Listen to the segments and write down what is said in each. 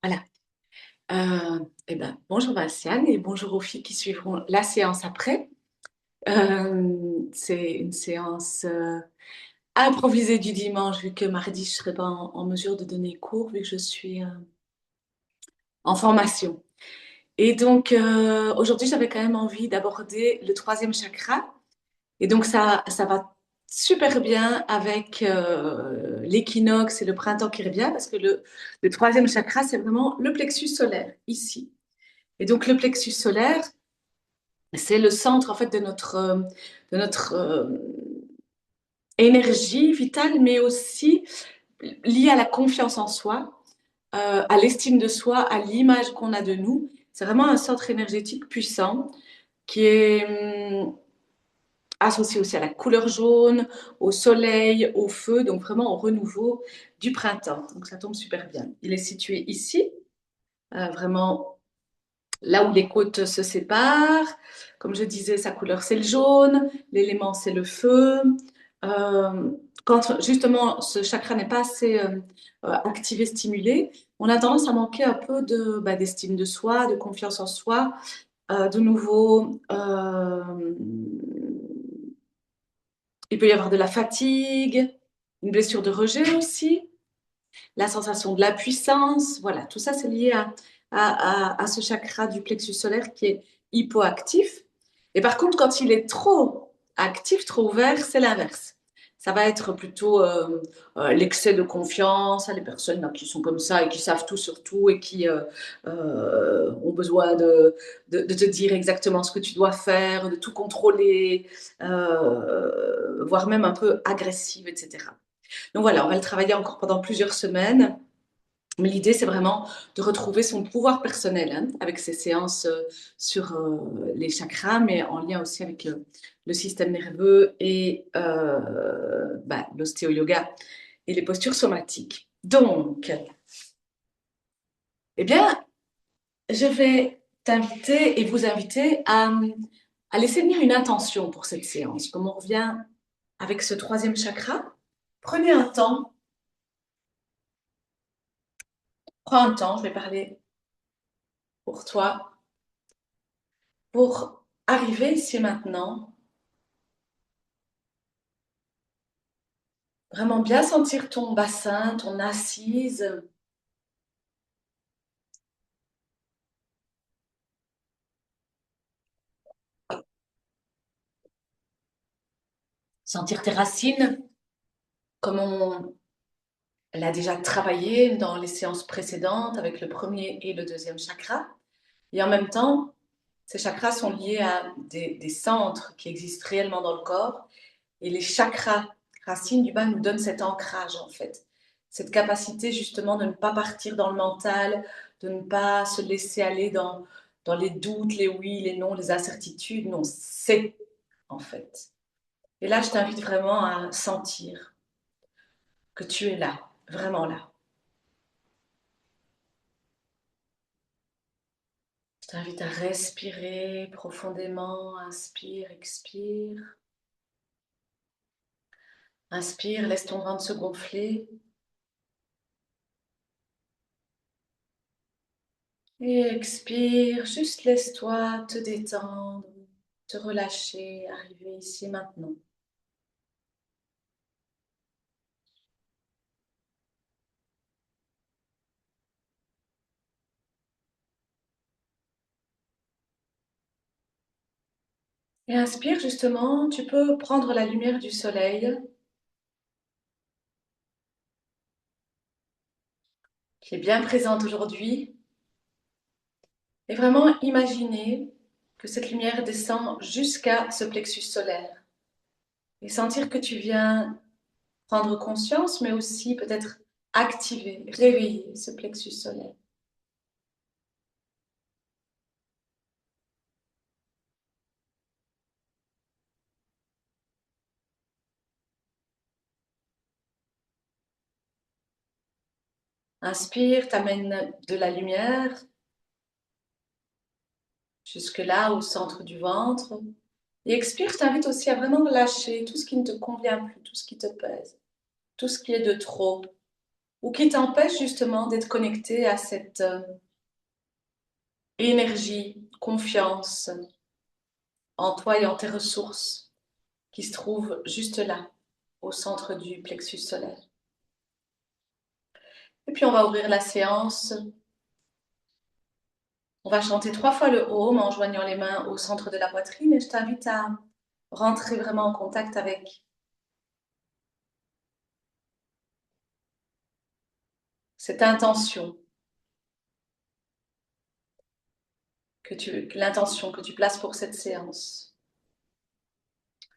Voilà. Bonjour Vinciane et bonjour aux filles qui suivront la séance après. C'est une séance improvisée du dimanche vu que mardi je ne serai pas en mesure de donner cours vu que je suis en formation. Et donc aujourd'hui j'avais quand même envie d'aborder le troisième chakra et donc ça va super bien avec l'équinoxe et le printemps qui revient parce que le troisième chakra c'est vraiment le plexus solaire ici. Et donc le plexus solaire, c'est le centre en fait de notre énergie vitale, mais aussi lié à la confiance en soi, à l'estime de soi, à l'image qu'on a de nous. C'est vraiment un centre énergétique puissant qui est associé aussi à la couleur jaune, au soleil, au feu, donc vraiment au renouveau du printemps. Donc ça tombe super bien. Il est situé ici, vraiment là où les côtes se séparent. Comme je disais, sa couleur c'est le jaune, l'élément c'est le feu. Euh, Quand justement ce chakra n'est pas assez activé, stimulé, on a tendance à manquer un peu d'estime de soi, de confiance en soi. De nouveau, il peut y avoir de la fatigue, une blessure de rejet aussi, la sensation de la puissance. Voilà, tout ça c'est lié à ce chakra du plexus solaire qui est hypoactif. Et par contre, quand il est trop actif, trop ouvert, c'est l'inverse. Ça va être plutôt l'excès de confiance, les personnes là, qui sont comme ça et qui savent tout sur tout et qui ont besoin de te dire exactement ce que tu dois faire, de tout contrôler, voire même un peu agressive, etc. Donc voilà, on va le travailler encore pendant plusieurs semaines. Mais l'idée, c'est vraiment de retrouver son pouvoir personnel hein, avec ces séances sur les chakras, mais en lien aussi avec le système nerveux et l'ostéo-yoga et les postures somatiques. Donc, eh bien, je vais t'inviter et vous inviter à laisser venir une intention pour cette séance. Comme on revient avec ce troisième chakra, prenez un temps, prends un temps, je vais parler pour toi, pour arriver ici maintenant. Vraiment bien sentir ton bassin, ton assise, sentir tes racines, comme on l'a déjà travaillé dans les séances précédentes avec le premier et le deuxième chakra. Et en même temps, ces chakras sont liés à des centres qui existent réellement dans le corps. Et les chakras racines du bas nous donnent cet ancrage en fait. Cette capacité justement de ne pas partir dans le mental, de ne pas se laisser aller dans les doutes, les oui, les non, les incertitudes. Non, c'est en fait. Et là, je t'invite vraiment à sentir que tu es là, vraiment là. Je t'invite à respirer profondément. Inspire, expire. Inspire, laisse ton ventre se gonfler. Et expire, juste laisse-toi te détendre, te relâcher, arriver ici maintenant. Et inspire justement, tu peux prendre la lumière du soleil qui est bien présente aujourd'hui et vraiment imaginer que cette lumière descend jusqu'à ce plexus solaire et sentir que tu viens prendre conscience mais aussi peut-être activer, réveiller ce plexus solaire. Inspire, t'amène de la lumière jusque là au centre du ventre. Et expire, je t'invite aussi à vraiment lâcher tout ce qui ne te convient plus, tout ce qui te pèse, tout ce qui est de trop. ou qui t'empêchent justement d'être connecté à cette énergie, confiance en toi et en tes ressources qui se trouvent juste là, au centre du plexus solaire. Et puis on va ouvrir la séance. On va chanter 3 fois le Om en joignant les mains au centre de la poitrine et je t'invite à rentrer vraiment en contact avec cette intention l'intention que tu places pour cette séance.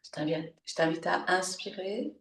Je t'invite à inspirer.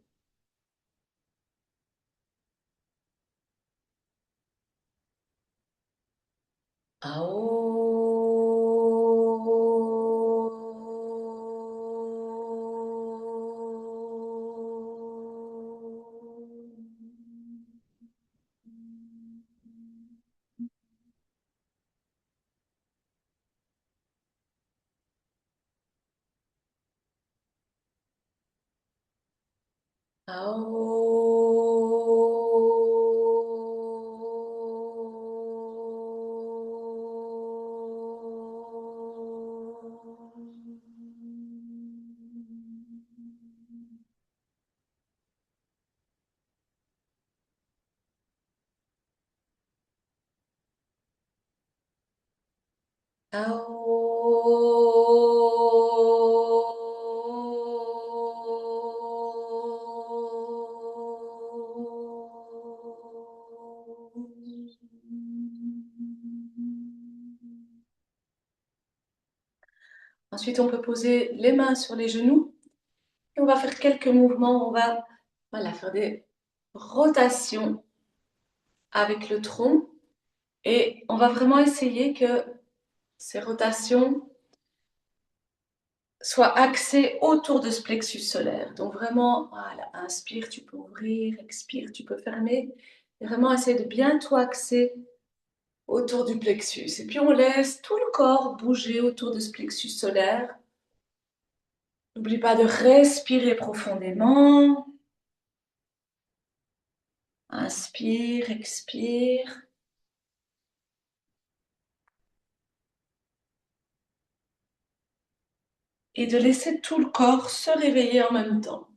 Ensuite, on peut poser les mains sur les genoux et on va faire quelques mouvements. On va faire des rotations avec le tronc et on va vraiment essayer que ces rotations soient axées autour de ce plexus solaire. Donc vraiment, voilà, inspire, tu peux ouvrir, expire, tu peux fermer. Et vraiment essayer de bien tout axer autour du plexus. Et puis on laisse tout le corps bouger autour de ce plexus solaire. N'oublie pas de respirer profondément. Inspire, expire. Et de laisser tout le corps se réveiller en même temps.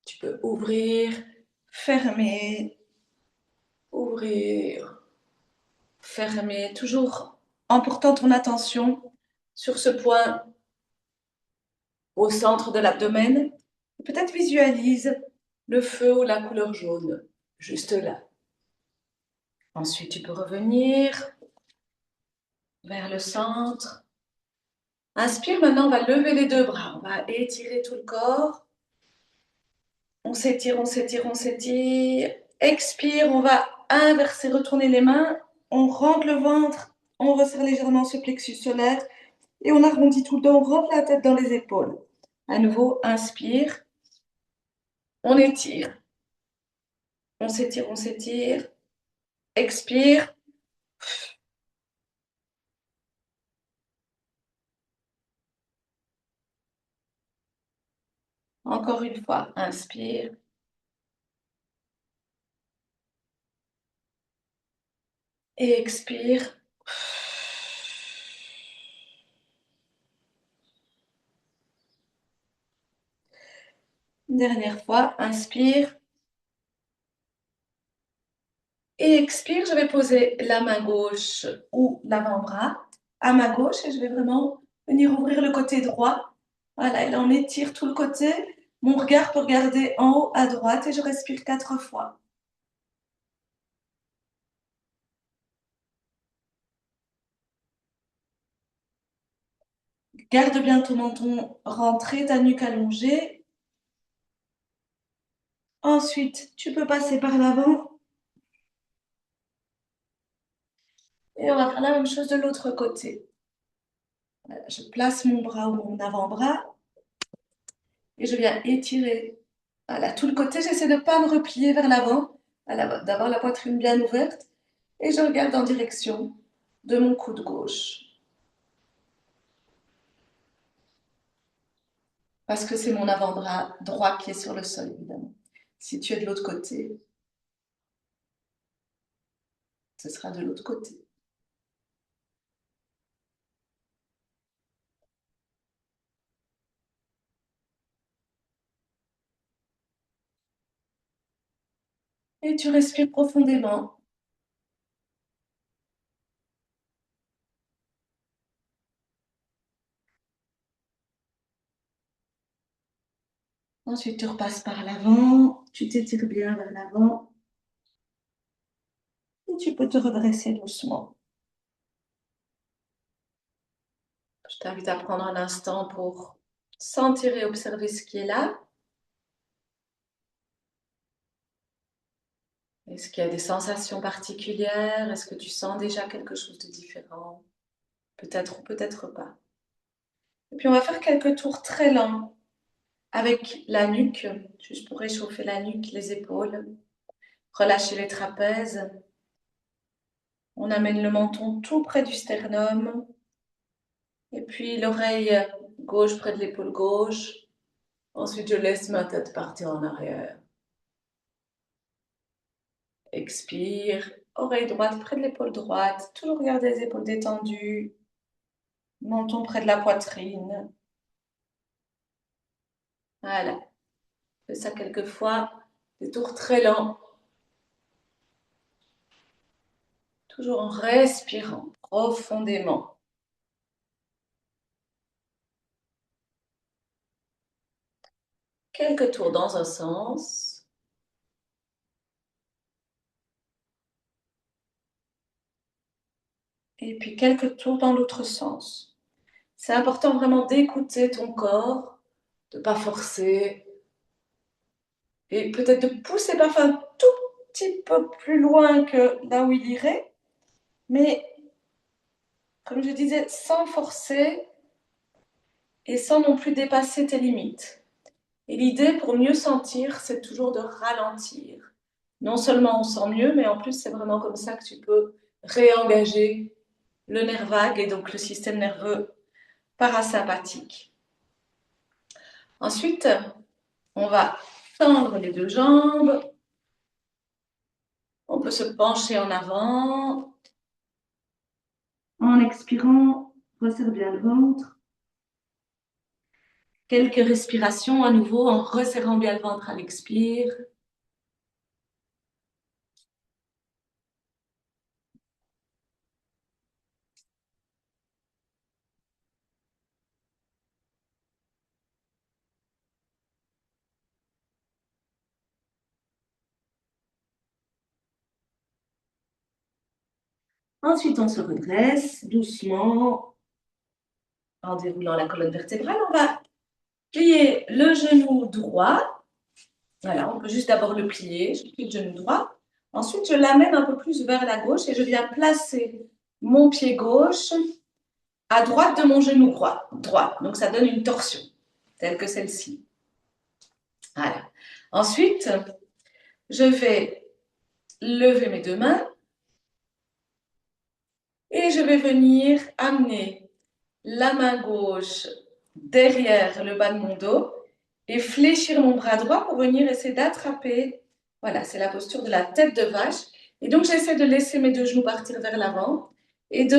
Tu peux ouvrir, fermer, ouvrir, fermer, toujours en portant ton attention sur ce point au centre de l'abdomen. Peut-être visualise le feu ou la couleur jaune, juste là. Ensuite, tu peux revenir vers le centre. Inspire, maintenant on va lever les 2 bras, on va étirer tout le corps. On s'étire, on s'étire, on s'étire. Expire, on va inverser, retourner les mains. On rentre le ventre, on resserre légèrement ce plexus solaire et on arrondit tout le dos, on rentre la tête dans les épaules. À nouveau, inspire, on étire. On s'étire, on s'étire. Expire. Encore une fois, inspire. Et expire. Dernière fois, inspire. Et expire, je vais poser la main gauche ou l'avant-bras à ma gauche et je vais vraiment venir ouvrir le côté droit. Voilà, et là on étire tout le côté. Mon regard peut regarder en haut à droite et je respire 4 fois. Garde bien ton menton rentré, ta nuque allongée. Ensuite, tu peux passer par l'avant. Et on va faire la même chose de l'autre côté. Voilà, je place mon bras ou mon avant-bras et je viens étirer. Voilà, tout le côté, j'essaie de ne pas me replier vers l'avant, d'avoir la poitrine bien ouverte et je regarde en direction de mon coude gauche. parce que c'est mon avant-bras droit qui est sur le sol, évidemment. Si tu es de l'autre côté, ce sera de l'autre côté. Et tu respires profondément. Ensuite, tu repasses par l'avant, tu t'étires bien vers l'avant et tu peux te redresser doucement. Je t'invite à prendre un instant pour sentir et observer ce qui est là. Est-ce qu'il y a des sensations particulières? Est-ce que tu sens déjà quelque chose de différent? Peut-être ou peut-être pas. Et puis on va faire quelques tours très lents avec la nuque, juste pour réchauffer la nuque, les épaules. Relâcher les trapèzes. On amène le menton tout près du sternum. Et puis l'oreille gauche près de l'épaule gauche. Ensuite, je laisse ma tête partir en arrière. Expire. Oreille droite près de l'épaule droite. Toujours garder les épaules détendues. Menton près de la poitrine. Voilà. Fais ça quelques fois. Des tours très lents. Toujours en respirant profondément. Quelques tours dans un sens. Et puis quelques tours dans l'autre sens. C'est important vraiment d'écouter ton corps, de ne pas forcer et peut-être de pousser parfois un tout petit peu plus loin que là où il irait, mais comme je disais, sans forcer et sans non plus dépasser tes limites. Et l'idée pour mieux sentir, c'est toujours de ralentir. Non seulement on sent mieux, mais en plus c'est vraiment comme ça que tu peux réengager le nerf vague et donc le système nerveux parasympathique. Ensuite, on va tendre les deux jambes. On peut se pencher en avant. En expirant, resserre bien le ventre. Quelques respirations à nouveau en resserrant bien le ventre à l'expire. Ensuite, on se redresse doucement en déroulant la colonne vertébrale. On va plier le genou droit. Voilà, on peut juste d'abord le plier. Je plie le genou droit. Ensuite, je l'amène un peu plus vers la gauche et je viens placer mon pied gauche à droite de mon genou droit. Donc, ça donne une torsion, telle que celle-ci. Voilà. Ensuite, je vais lever mes deux mains et je vais venir amener la main gauche derrière le bas de mon dos et fléchir mon bras droit pour venir essayer d'attraper. Voilà, c'est la posture de la tête de vache. Et donc, j'essaie de laisser mes deux genoux partir vers l'avant et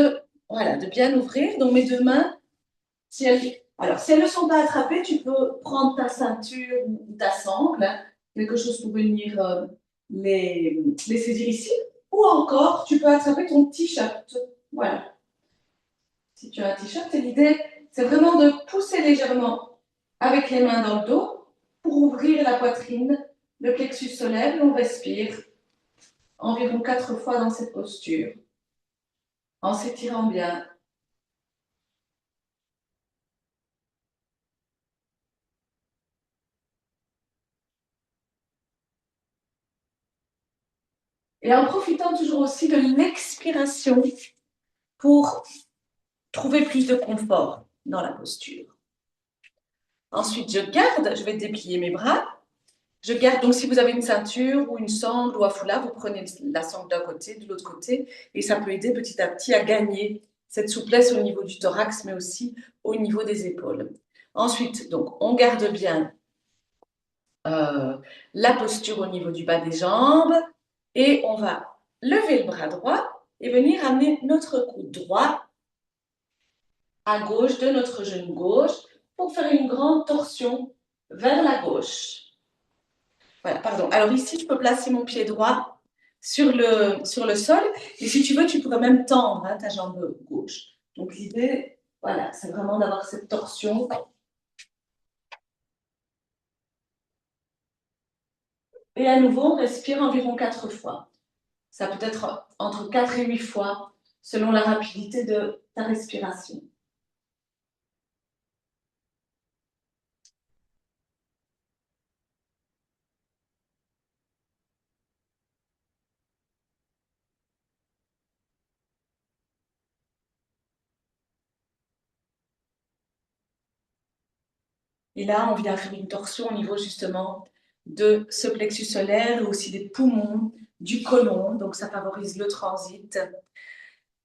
voilà, de bien ouvrir. Donc, mes deux mains, alors, si elles ne sont pas attrapées, tu peux prendre ta ceinture ou ta sangle, quelque chose pour venir les saisir ici. Ou encore, tu peux attraper ton t-shirt. Voilà. Si tu as un t-shirt, l'idée, c'est vraiment de pousser légèrement avec les mains dans le dos pour ouvrir la poitrine, le plexus solaire, et on respire environ 4 fois dans cette posture, en s'étirant bien. Et en profitant toujours aussi de l'expiration pour trouver plus de confort dans la posture. Ensuite, je vais déplier mes bras. Je garde, donc si vous avez une ceinture ou une sangle ou un foulard, vous prenez la sangle d'un côté, de l'autre côté, et ça peut aider petit à petit à gagner cette souplesse au niveau du thorax, mais aussi au niveau des épaules. Ensuite, donc, on garde bien euh, la posture au niveau du bas des jambes et on va lever le bras droit et venir amener notre coude droit à gauche de notre genou gauche pour faire une grande torsion vers la gauche. Voilà, pardon. Alors ici, je peux placer mon pied droit sur le sol et si tu veux, tu pourrais même tendre ta jambe gauche. Donc l'idée, voilà, c'est vraiment d'avoir cette torsion. Et à nouveau, on respire environ 4 fois. Ça peut être entre 4 et 8 fois selon la rapidité de ta respiration. Et là, on vient faire une torsion au niveau justement de ce plexus solaire et aussi des poumons, du côlon. Donc, ça favorise le transit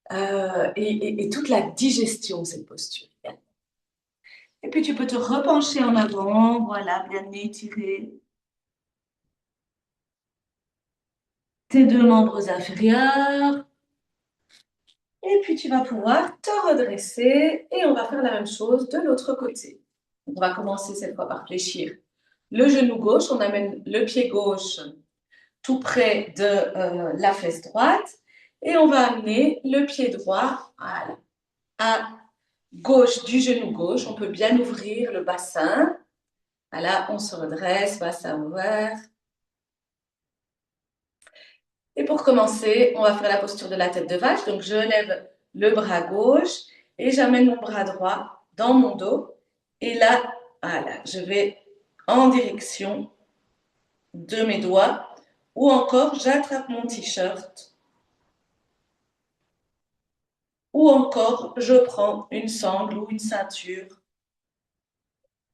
et toute la digestion, cette posture. Et puis, tu peux te repencher en avant, voilà, bien étirer tes deux membres inférieurs. Et puis, tu vas pouvoir te redresser et on va faire la même chose de l'autre côté. On va commencer cette fois par fléchir le genou gauche. On amène le pied gauche tout près de la fesse droite et on va amener le pied droit voilà, à gauche du genou gauche. On peut bien ouvrir le bassin. Voilà, on se redresse, bassin ouvert. Et pour commencer, on va faire la posture de la tête de vache. Donc, je lève le bras gauche et j'amène mon bras droit dans mon dos. Et là, voilà, je vais en direction de mes doigts ou encore j'attrape mon t-shirt ou encore je prends une sangle ou une ceinture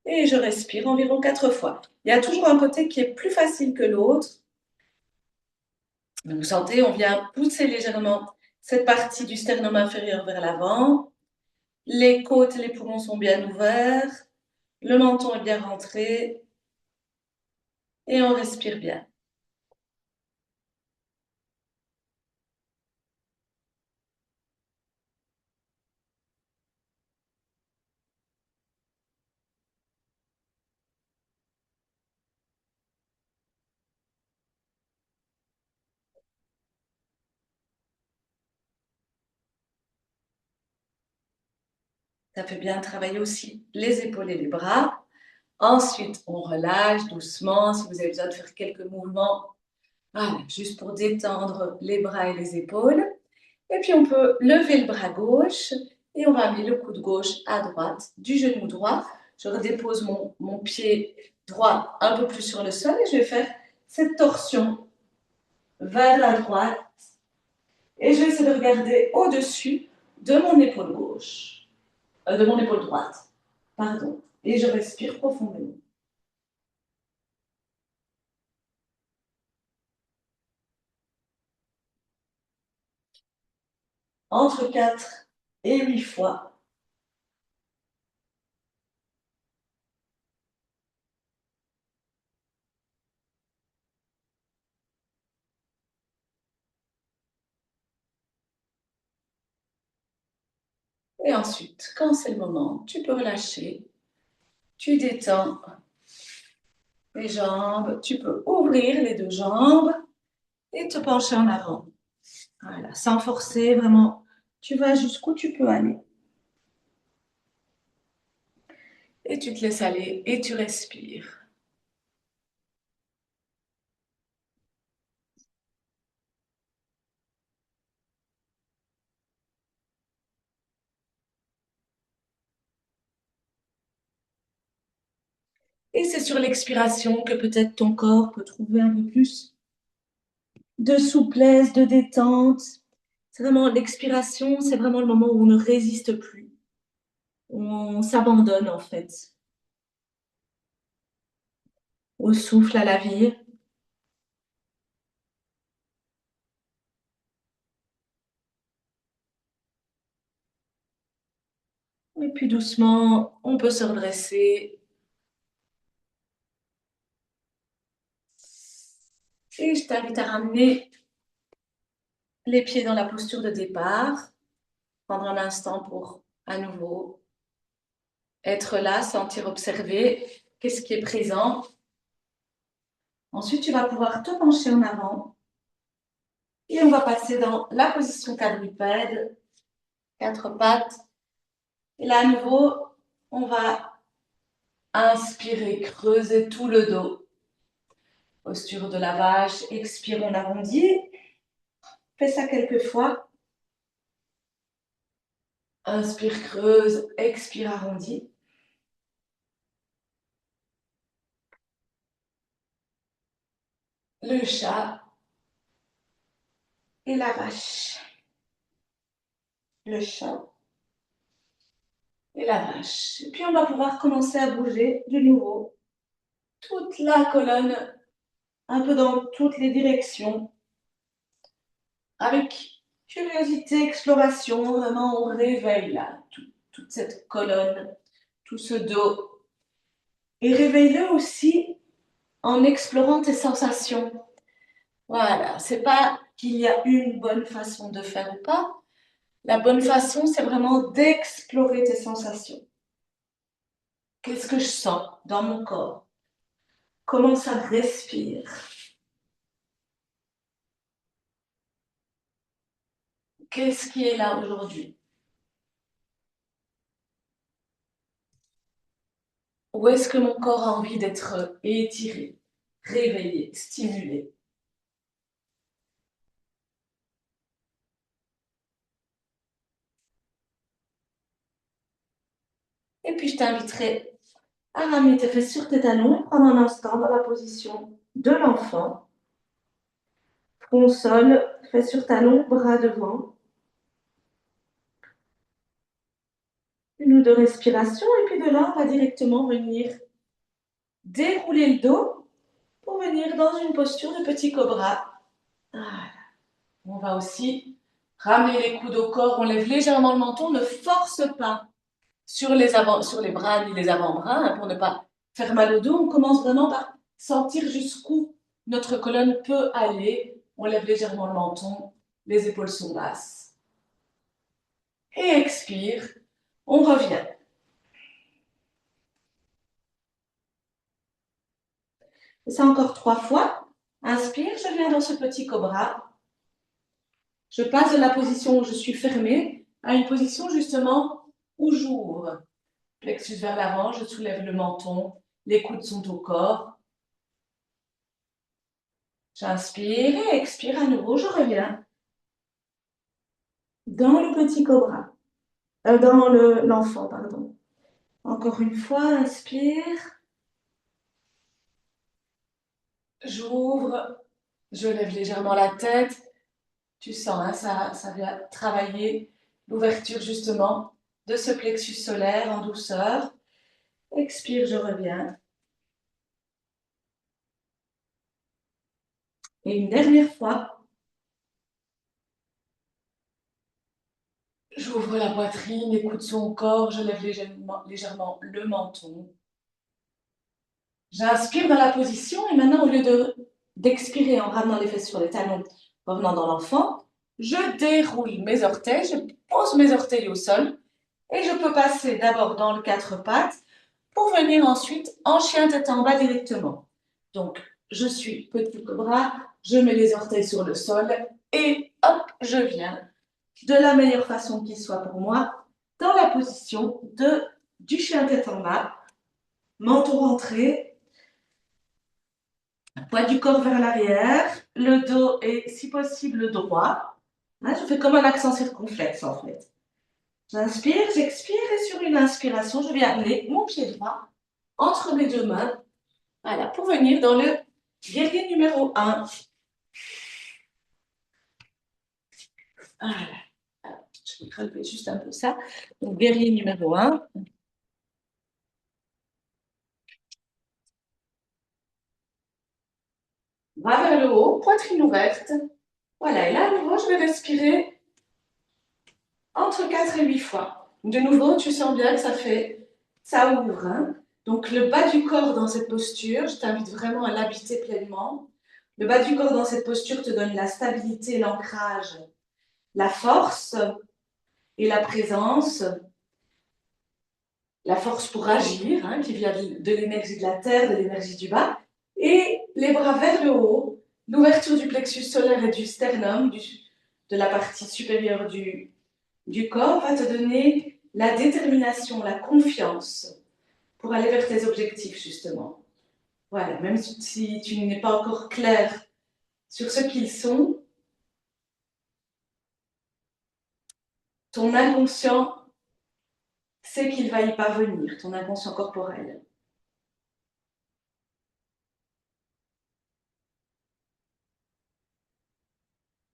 et je respire environ 4 fois. Il y a toujours un côté qui est plus facile que l'autre. Vous sentez, on vient pousser légèrement cette partie du sternum inférieur vers l'avant. Les côtes et les poumons sont bien ouverts. Le menton est bien rentré. Et on respire bien. Ça fait bien travailler aussi les épaules et les bras. Ensuite, on relâche doucement. Si vous avez besoin de faire quelques mouvements, voilà, juste pour détendre les bras et les épaules. Et puis, on peut lever le bras gauche et on va amener le coude gauche à droite du genou droit. Je redépose mon pied droit un peu plus sur le sol et je vais faire cette torsion vers la droite. Et je vais essayer de regarder au-dessus de mon épaule gauche, de mon épaule droite. Pardon. Et je respire profondément. Entre 4 et 8 fois. Et ensuite, quand c'est le moment, tu peux relâcher. Tu détends les jambes. Tu peux ouvrir les deux jambes et te pencher en avant. Voilà, sans forcer, vraiment. Tu vas jusqu'où tu peux aller. Et tu te laisses aller et tu respires. Et c'est sur l'expiration que peut-être ton corps peut trouver un peu plus de souplesse, de détente. C'est vraiment l'expiration, c'est vraiment le moment où on ne résiste plus, où on s'abandonne en fait, au souffle, à la vie. Et puis puis doucement, on peut se redresser. Et je t'invite à ramener les pieds dans la posture de départ. Prendre un instant pour à nouveau être là, sentir, observer qu'est-ce qui est présent. Ensuite, tu vas pouvoir te pencher en avant. Et on va passer dans la position quadrupède, quatre pattes. Et là, à nouveau, on va inspirer, creuser tout le dos. Posture de la vache, expire, on arrondit. Fais ça quelques fois. Inspire, creuse, expire, arrondis. Le chat et la vache. Le chat et la vache. Et puis on va pouvoir commencer à bouger de nouveau toute la colonne, un peu dans toutes les directions, avec curiosité, exploration. Vraiment, on réveille là toute cette colonne, tout ce dos. Et réveille-le aussi en explorant tes sensations. Voilà, c'est pas qu'il y a une bonne façon de faire ou pas. La bonne façon, c'est vraiment d'explorer tes sensations. Qu'est-ce que je sens dans mon corps? Comment ça respire? Qu'est-ce qui est là aujourd'hui? Où est-ce que mon corps a envie d'être étiré, réveillé, stimulé? Et puis je t'inviterai à ramener tes fesses sur tes talons et prendre un instant dans la position de l'enfant. Front au sol, fesses sur talons, bras devant. Une ou deux respirations et puis de là, on va directement venir dérouler le dos pour venir dans une posture de petit cobra. Voilà. On va aussi ramener les coudes au corps, on lève légèrement le menton, ne force pas sur les bras ni les avant-bras hein, pour ne pas faire mal au dos. On commence vraiment par sentir jusqu'où notre colonne peut aller. On lève légèrement le menton, les épaules sont basses. Et expire, on revient. Et ça encore 3 fois. Inspire, je viens dans ce petit cobra. Je passe de la position où je suis fermée à une position justement où j'ouvre. Plexus vers l'avant, je soulève le menton, les coudes sont au corps. J'inspire et expire à nouveau, je reviens dans le petit cobra, dans l'enfant, pardon. Encore une fois, inspire. J'ouvre, je lève légèrement la tête. Tu sens, hein, ça vient travailler l'ouverture justement de ce plexus solaire en douceur. Expire, je reviens. Et une dernière fois. J'ouvre la poitrine, les coudes sont au corps, je lève légèrement le menton. J'inspire dans la position et maintenant, au lieu d'expirer en ramenant les fesses sur les talons, revenant dans l'enfant, je déroule mes orteils, je pose mes orteils au sol et je peux passer d'abord dans le quatre pattes pour venir ensuite en chien tête en bas directement. Donc, je suis petit cobra, je mets les orteils sur le sol et hop, je viens de la meilleure façon qui soit pour moi dans la position du chien tête en bas, menton rentré, poids du corps vers l'arrière, le dos est si possible droit. Là, je fais comme un accent circonflexe en fait. J'inspire, j'expire et sur une inspiration, je vais amener mon pied droit entre mes deux mains. Voilà, pour venir dans le guerrier numéro 1. Voilà. Alors, je vais relever juste un peu ça. Donc, guerrier numéro 1. Bras vers le haut, poitrine ouverte. Voilà, et là, à nouveau, je vais respirer entre 4 et 8 fois. De nouveau, tu sens bien que ça ouvre, hein. Donc, le bas du corps dans cette posture, je t'invite vraiment à l'habiter pleinement. Le bas du corps dans cette posture te donne la stabilité, l'ancrage, la force et la présence. La force pour agir, hein, qui vient de l'énergie de la terre, de l'énergie du bas. Et les bras vers le haut, l'ouverture du plexus solaire et du sternum, de la partie supérieure du corps, va te donner la détermination, la confiance pour aller vers tes objectifs, justement. Voilà, même si tu n'es pas encore clair sur ce qu'ils sont, ton inconscient sait qu'il va y parvenir, ton inconscient corporel.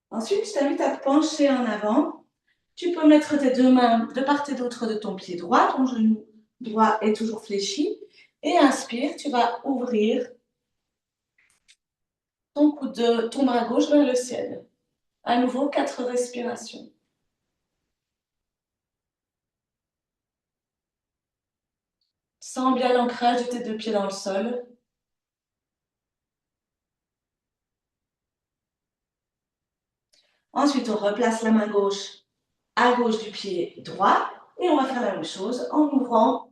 Ensuite, je t'invite à te pencher en avant. Tu peux mettre tes deux mains de part et d'autre de ton pied droit, ton genou droit est toujours fléchi. Et inspire, tu vas ouvrir ton bras gauche vers le ciel. À nouveau, 4 respirations. Sens bien l'ancrage de tes deux pieds dans le sol. Ensuite, on replace la main gauche à gauche du pied droit. Et on va faire la même chose en ouvrant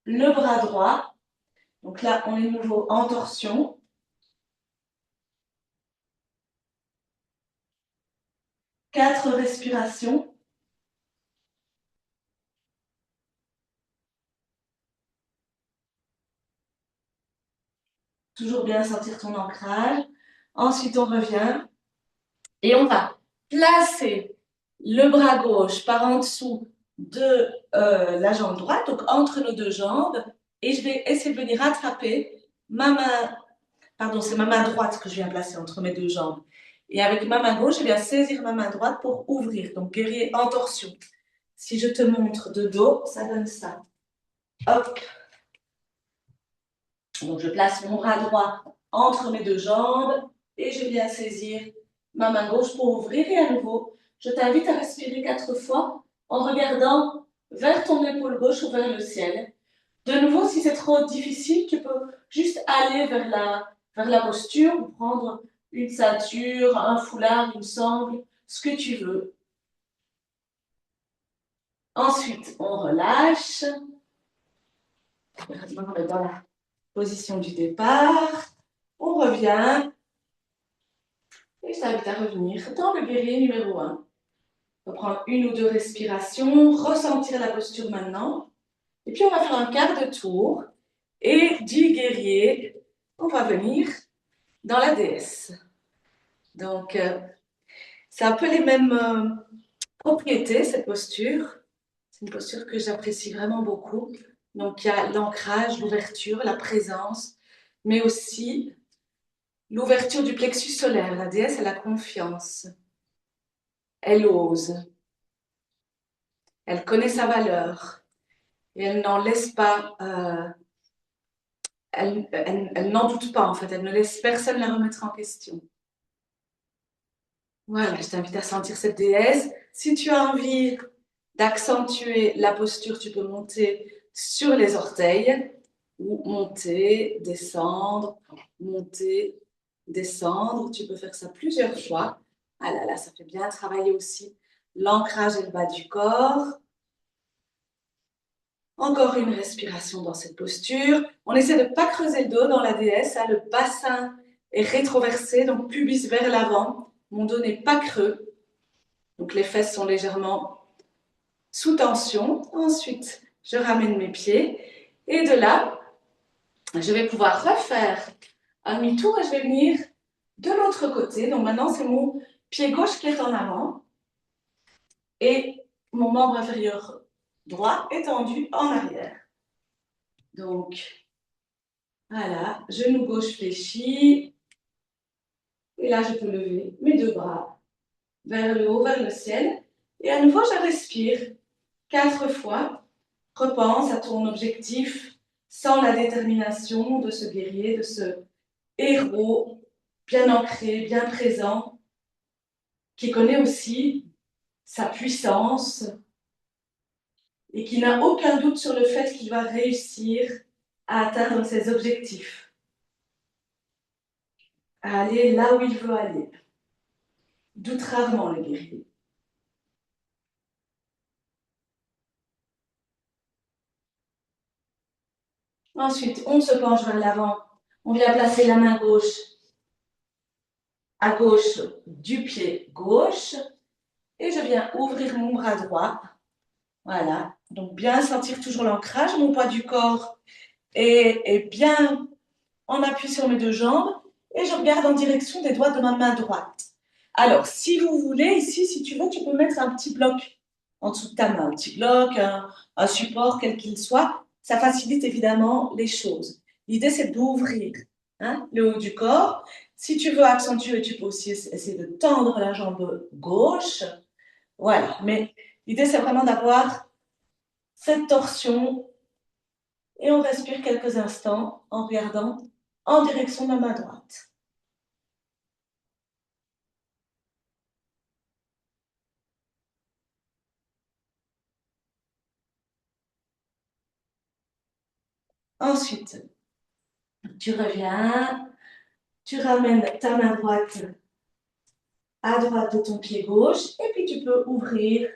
le bras droit. Donc là, on est de nouveau en torsion. 4 respirations. Toujours bien sentir ton ancrage. Ensuite, on revient et on va placer le bras gauche par en dessous de la jambe droite, donc entre nos deux jambes. Et je vais essayer de venir rattraper ma main, pardon, c'est ma main droite que je viens placer entre mes deux jambes. Et avec ma main gauche, je viens saisir ma main droite pour ouvrir, donc guerrier en torsion. Si je te montre de dos, ça donne ça. Hop. Donc je place mon bras droit entre mes deux jambes et je viens saisir ma main gauche pour ouvrir. Et à nouveau, je t'invite à respirer 4 fois en regardant vers ton épaule gauche ou vers le ciel. De nouveau, si c'est trop difficile, tu peux juste aller vers la posture ou prendre une ceinture, un foulard, une sangle, ce que tu veux. Ensuite, on relâche. On est dans la position du départ. On revient. Et je t'invite à revenir dans le guerrier numéro 1. On va prendre une ou deux respirations, ressentir la posture maintenant. Et puis on va faire un quart de tour. Et du guerrier, on va venir dans la déesse. Donc, c'est un peu les mêmes propriétés, cette posture. C'est une posture que j'apprécie vraiment beaucoup. Donc, il y a l'ancrage, l'ouverture, la présence, mais aussi l'ouverture du plexus solaire. La déesse, elle a confiance. Elle ose. Elle connaît sa valeur. Et elle n'en laisse pas, elle n'en doute pas en fait, elle ne laisse personne la remettre en question. Voilà, je t'invite à sentir cette déesse. Si tu as envie d'accentuer la posture, tu peux monter sur les orteils ou monter, descendre. Tu peux faire ça plusieurs fois. Ah là là, ça fait bien travailler aussi l'ancrage et le bas du corps. Encore une respiration dans cette posture. On essaie de ne pas creuser le dos dans la déesse. Hein. Le bassin est rétroversé, donc pubis vers l'avant. Mon dos n'est pas creux. Donc les fesses sont légèrement sous tension. Ensuite, je ramène mes pieds. Et de là, je vais pouvoir refaire un demi-tour et je vais venir de l'autre côté. Donc maintenant, c'est mon pied gauche qui est en avant. Et mon membre inférieur droit est tendu en arrière. Donc, voilà, genou gauche fléchi. Et là, je peux lever mes deux bras vers le haut, vers le ciel. Et à nouveau, je respire 4 fois. Repense à ton objectif sans la détermination de ce guerrier, de ce héros bien ancré, bien présent, qui connaît aussi sa puissance, et qui n'a aucun doute sur le fait qu'il va réussir à atteindre ses objectifs, à aller là où il veut aller. Doute rarement le guerrier. Ensuite, on se penche vers l'avant. On vient placer la main gauche à gauche du pied gauche et je viens ouvrir mon bras droit. Voilà. Donc, bien sentir toujours l'ancrage. Mon poids du corps est bien en appui sur mes deux jambes et je regarde en direction des doigts de ma main droite. Alors, si vous voulez, ici, si tu veux, tu peux mettre un petit bloc en dessous de ta main, un petit bloc, un support, quel qu'il soit. Ça facilite évidemment les choses. L'idée, c'est d'ouvrir le haut du corps. Si tu veux accentuer, tu peux aussi essayer de tendre la jambe gauche. Voilà. Mais l'idée, c'est vraiment d'avoir cette torsion et on respire quelques instants en regardant en direction de la main droite. Ensuite, tu reviens, tu ramènes ta main droite à droite de ton pied gauche et puis tu peux ouvrir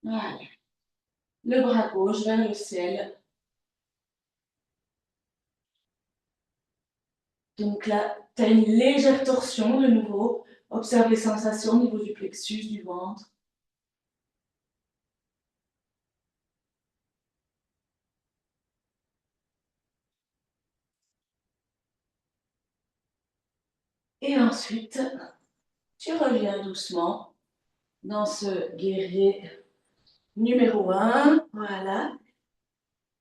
voilà, le bras gauche vers le ciel. Donc là, tu as une légère torsion de nouveau. Observe les sensations au niveau du plexus, du ventre. Et ensuite, tu reviens doucement dans ce guerrier numéro 1. Voilà.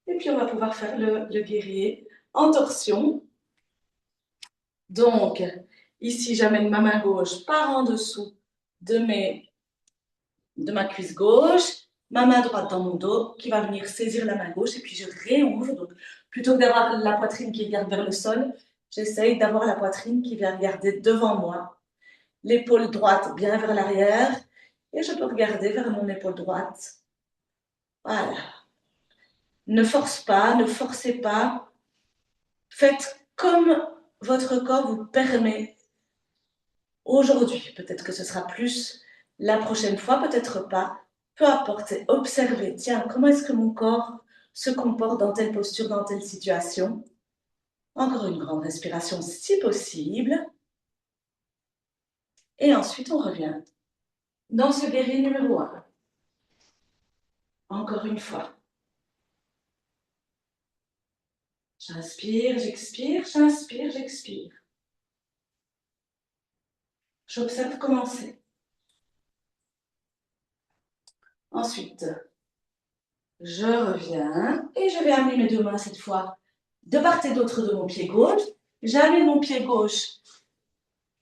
Et puis, on va pouvoir faire le guerrier en torsion. Donc, ici, j'amène ma main gauche par en dessous de, de ma cuisse gauche, ma main droite dans mon dos qui va venir saisir la main gauche et puis je réouvre. Donc, plutôt que d'avoir la poitrine qui regarde vers le sol, j'essaye d'avoir la poitrine qui vient regarder devant moi. L'épaule droite bien vers l'arrière et je peux regarder vers mon épaule droite. Voilà. Ne force pas, ne forcez pas. Faites comme votre corps vous permet aujourd'hui. Peut-être que ce sera plus la prochaine fois, peut-être pas. Peu importe, observez. Tiens, comment est-ce que mon corps se comporte dans telle posture, dans telle situation? Encore une grande respiration si possible. Et ensuite, on revient dans ce guerrier numéro 1. Encore une fois. J'inspire, j'expire, j'inspire, j'expire. J'observe commencer. Ensuite, je reviens et je vais amener mes deux mains cette fois de part et d'autre de mon pied gauche. J'amène mon pied gauche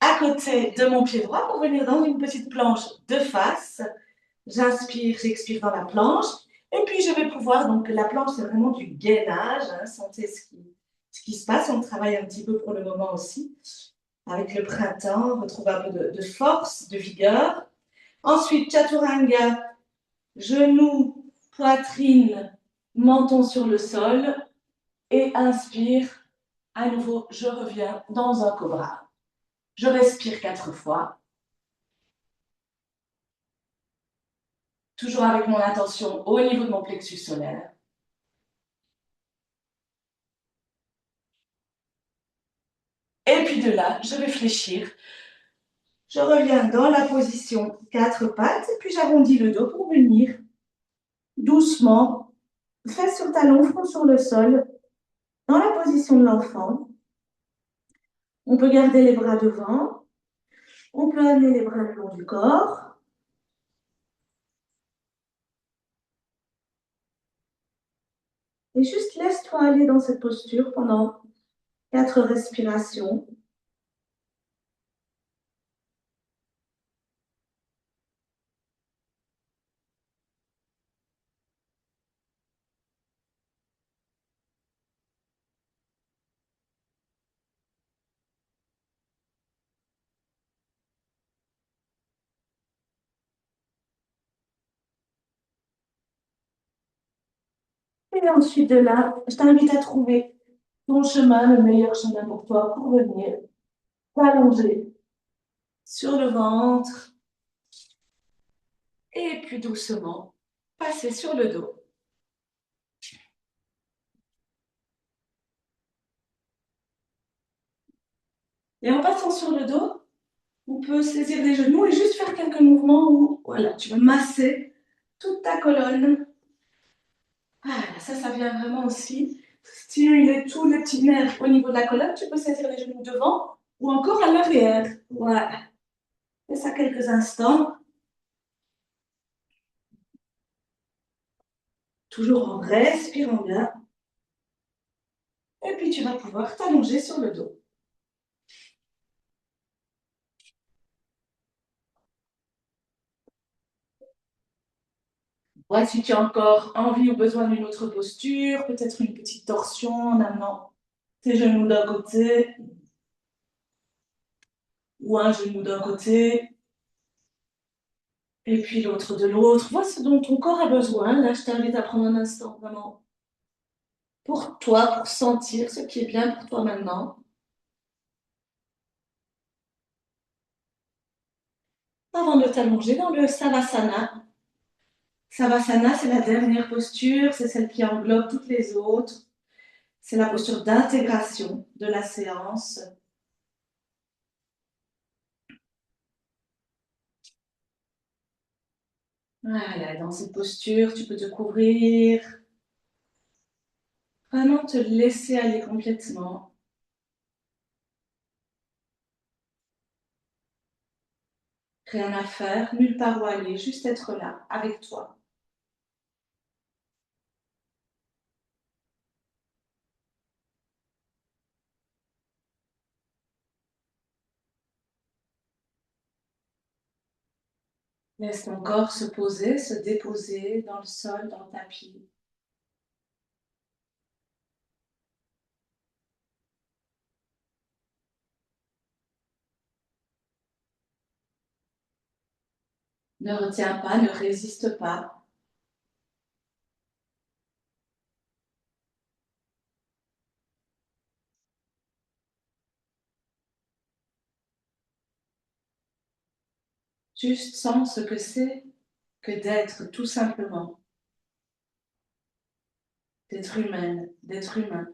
à côté de mon pied droit pour venir dans une petite planche de face. J'inspire, j'expire dans la planche. Et puis, je vais pouvoir, donc la planche, c'est vraiment du gainage. Sentez ce qui se passe. On travaille un petit peu pour le moment aussi. Avec le printemps, on retrouve un peu de force, de vigueur. Ensuite, Chaturanga, genoux, poitrine, menton sur le sol. Et inspire. À nouveau, je reviens dans un cobra. Je respire 4 fois. Toujours avec mon attention au niveau de mon plexus solaire. Et puis de là, je vais fléchir. Je reviens dans la position 4 pattes et puis j'arrondis le dos pour venir doucement, fesses sur talon, front sur le sol, dans la position de l'enfant. On peut garder les bras devant. On peut amener les bras le long du corps. Et juste laisse-toi aller dans cette posture pendant 4 respirations. Et ensuite de là, je t'invite à trouver ton chemin, le meilleur chemin pour toi, pour venir t'allonger sur le ventre et puis doucement passer sur le dos. Et en passant sur le dos, on peut saisir les genoux et juste faire quelques mouvements où voilà, tu vas masser toute ta colonne. Voilà, ça vient vraiment aussi stimuler tous les petits nerfs au niveau de la colonne. Tu peux saisir les genoux devant ou encore à l'arrière. Voilà. Fais ça quelques instants. Toujours en respirant bien. Et puis tu vas pouvoir t'allonger sur le dos. Ouais, si tu as encore envie ou besoin d'une autre posture, peut-être une petite torsion en amenant tes genoux d'un côté ou un genou d'un côté et puis l'autre de l'autre. Vois ce dont ton corps a besoin. Là, je t'invite à prendre un instant vraiment pour toi, pour sentir ce qui est bien pour toi maintenant. Avant de t'allonger dans le Savasana. Savasana, c'est la dernière posture, c'est celle qui englobe toutes les autres. C'est la posture d'intégration de la séance. Voilà, dans cette posture, tu peux te couvrir, vraiment te laisser aller complètement. Rien à faire, nulle part où aller, juste être là, avec toi. Laisse ton corps se poser, se déposer dans le sol, dans le tapis. Ne retiens pas, ne résiste pas. Juste sens ce que c'est que d'être tout simplement, d'être humaine, d'être humain.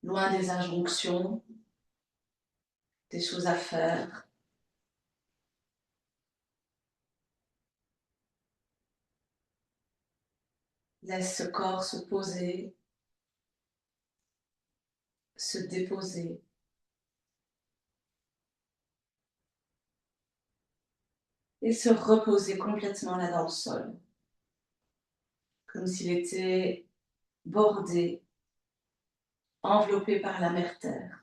Loin des injonctions, des choses à faire. Laisse ce corps se poser, se déposer. Et se reposer complètement là dans le sol, comme s'il était bordé, enveloppé par la mer Terre.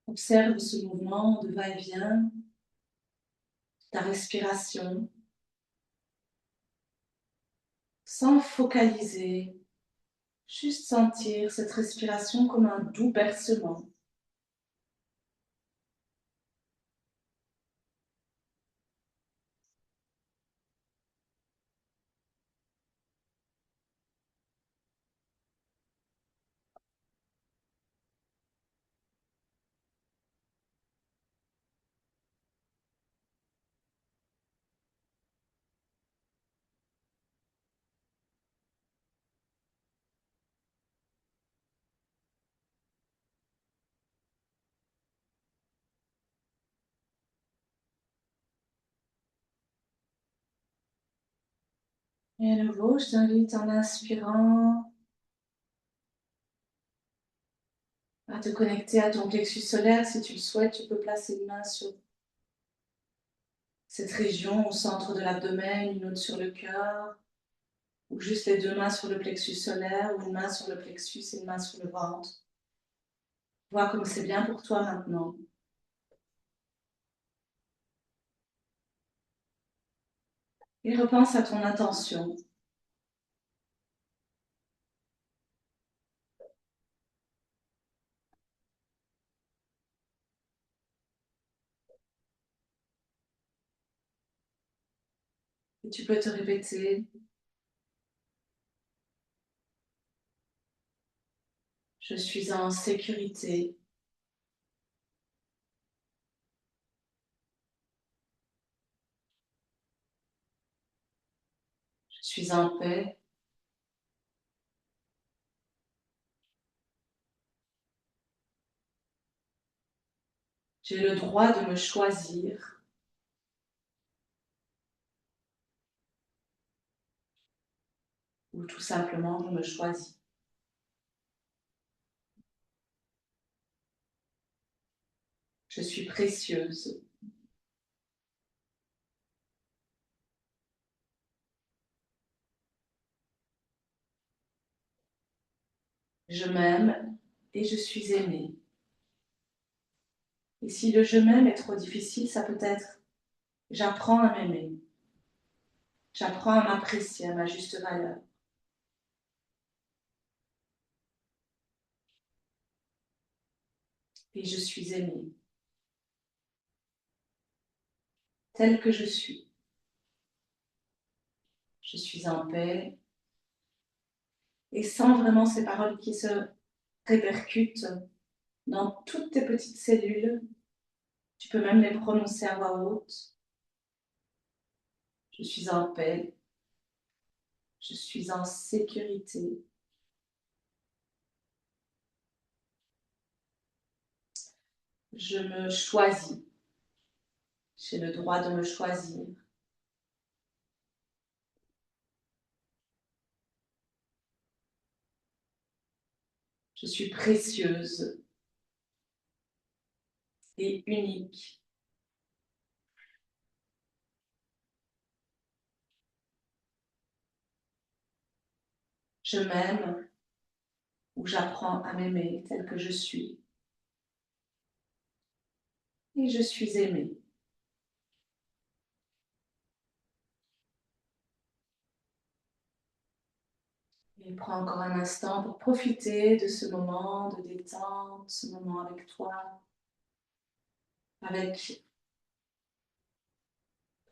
Observe ce mouvement de va-et-vient, ta respiration, sans focaliser, juste sentir cette respiration comme un doux bercement. Et à nouveau, je t'invite en inspirant à te connecter à ton plexus solaire. Si tu le souhaites, tu peux placer une main sur cette région au centre de l'abdomen, une autre sur le cœur. ou juste les deux mains sur le plexus solaire, ou une main sur le plexus et une main sur le ventre. Vois comme c'est bien pour toi maintenant. Et repense à ton intention. Et tu peux te répéter, je suis en sécurité. Je suis en paix. J'ai le droit de me choisir. Ou tout simplement, je me choisis. Je suis précieuse. Je m'aime et je suis aimée. Et si le je m'aime est trop difficile, ça peut être j'apprends à m'aimer. J'apprends à m'apprécier à ma juste valeur. Et je suis aimée, telle que je suis. Je suis en paix. Et sans vraiment ces paroles qui se répercutent dans toutes tes petites cellules, tu peux même les prononcer à voix haute. Je suis en paix. Je suis en sécurité. Je me choisis. J'ai le droit de me choisir. Je suis précieuse et unique. Je m'aime ou j'apprends à m'aimer telle que je suis. Et je suis aimée. Et prends encore un instant pour profiter de ce moment de détente, ce moment avec toi, avec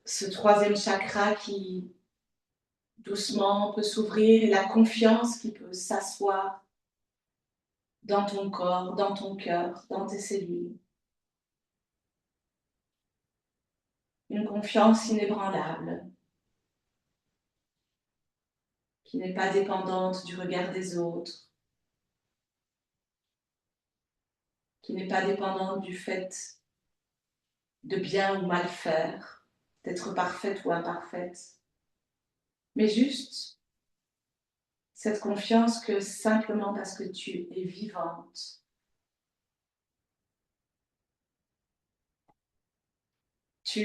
ce troisième chakra qui doucement peut s'ouvrir et la confiance qui peut s'asseoir dans ton corps, dans ton cœur, dans tes cellules. Une confiance inébranlable qui n'est pas dépendante du regard des autres, qui n'est pas dépendante du fait de bien ou mal faire, d'être parfaite ou imparfaite, mais juste cette confiance que simplement parce que tu es vivante, tu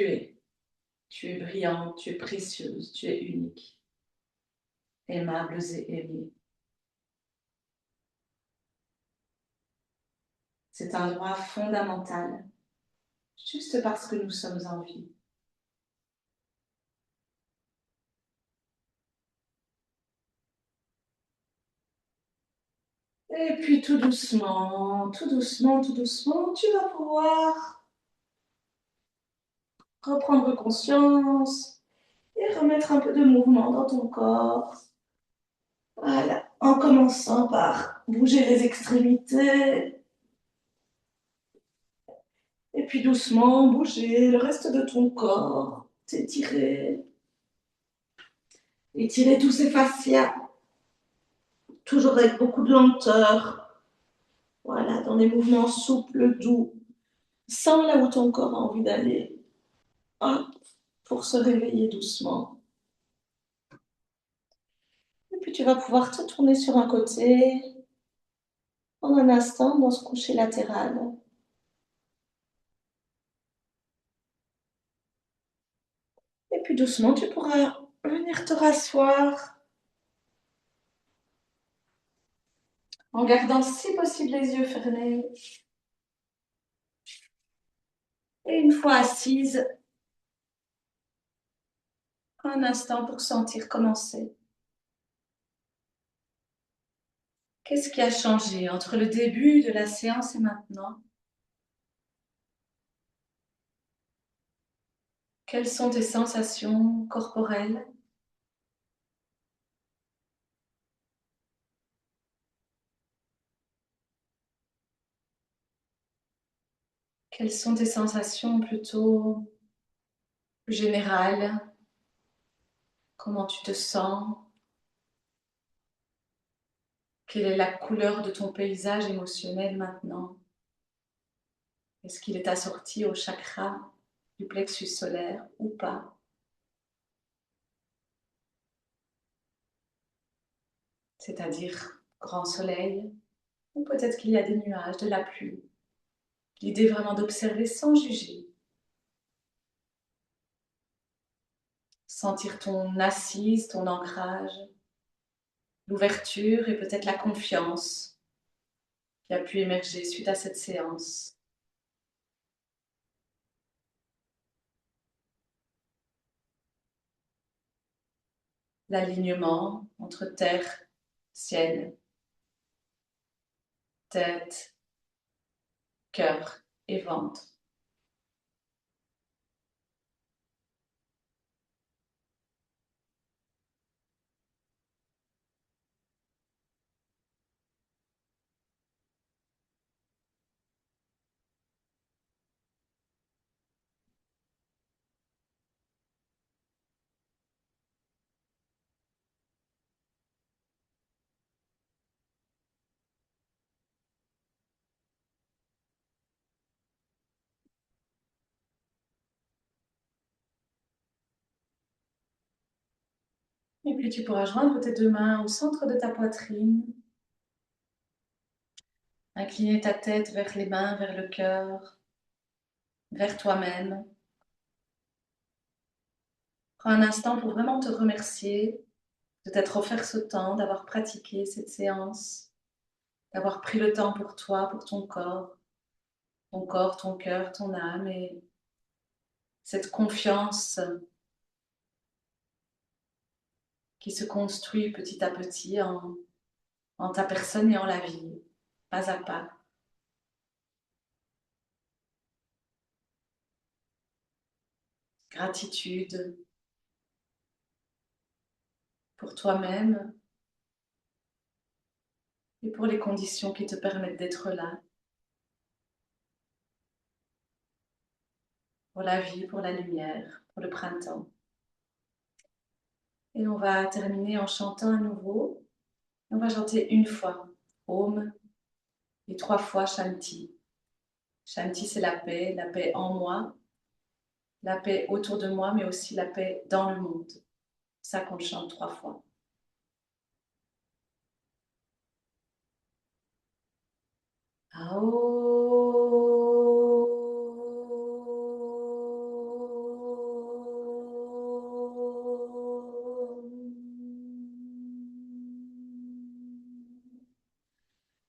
es brillante, tu es précieuse, tu es unique, aimable et aimée. C'est un droit fondamental, juste parce que nous sommes en vie. Et puis tout doucement, tout doucement, tout doucement, tu vas pouvoir reprendre conscience et remettre un peu de mouvement dans ton corps. Voilà, en commençant par bouger les extrémités et puis doucement bouger le reste de ton corps, t'étirer, étirer tous ces fascias, toujours avec beaucoup de lenteur. Voilà, dans des mouvements souples, doux, sans là où ton corps a envie d'aller. Hop, pour se réveiller doucement. Et puis tu vas pouvoir te tourner sur un côté en un instant dans ce coucher latéral. Et puis doucement, tu pourras venir te rasseoir en gardant si possible les yeux fermés. Et une fois assise, un instant pour sentir commencer. Qu'est-ce qui a changé entre le début de la séance et maintenant? Quelles sont tes sensations corporelles? Quelles sont tes sensations plutôt générales? Comment tu te sens? Quelle est la couleur de ton paysage émotionnel maintenant? Est-ce qu'il est assorti au chakra du plexus solaire ou pas? C'est-à-dire grand soleil, ou peut-être qu'il y a des nuages, de la pluie. L'idée vraiment d'observer sans juger. Sentir ton assise, ton ancrage, l'ouverture et peut-être la confiance qui a pu émerger suite à cette séance. L'alignement entre terre, ciel, tête, cœur et ventre. Et puis tu pourras joindre tes deux mains au centre de ta poitrine, incliner ta tête vers les mains, vers le cœur, vers toi-même. Prends un instant pour vraiment te remercier de t'être offert ce temps, d'avoir pratiqué cette séance, d'avoir pris le temps pour toi, pour ton corps, ton cœur, ton âme et cette confiance qui se construit petit à petit en ta personne et en la vie, pas à pas. Gratitude pour toi-même et pour les conditions qui te permettent d'être là, pour la vie, pour la lumière, pour le printemps. Et on va terminer en chantant à nouveau. On va chanter une fois Om et trois fois Shanti. Shanti, c'est la paix en moi, la paix autour de moi, mais aussi la paix dans le monde. C'est ça qu'on chante trois fois.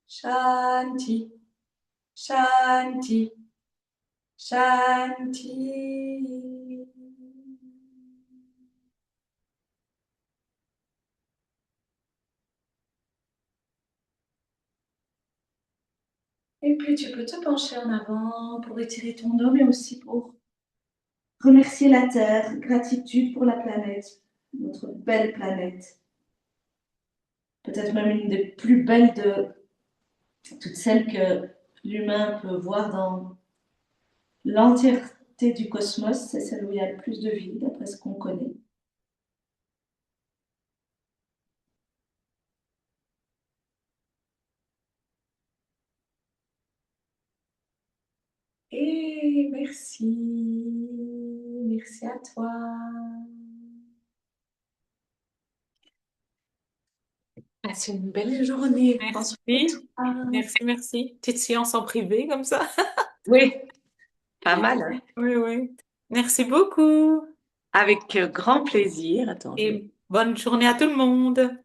Shanti, Shanti, Shanti. Et puis tu peux te pencher en avant pour étirer ton dos, mais aussi pour remercier la Terre, gratitude pour la planète, notre belle planète. Peut-être même une des plus belles de toutes celles que l'humain peut voir dans l'entièreté du cosmos. C'est celle où il y a le plus de vie, d'après ce qu'on connaît. Et merci, merci à toi. Passe une belle journée. Prends soin de Merci, toi. merci, merci. Petite séance en privé comme ça. Oui, pas mal, hein. Oui, oui. Merci beaucoup Avec grand plaisir. Attends, je vais et bonne journée à tout le monde.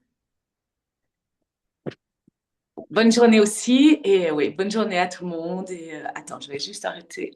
Bonne journée aussi. Et oui, bonne journée à tout le monde. Et attends, je vais juste arrêter.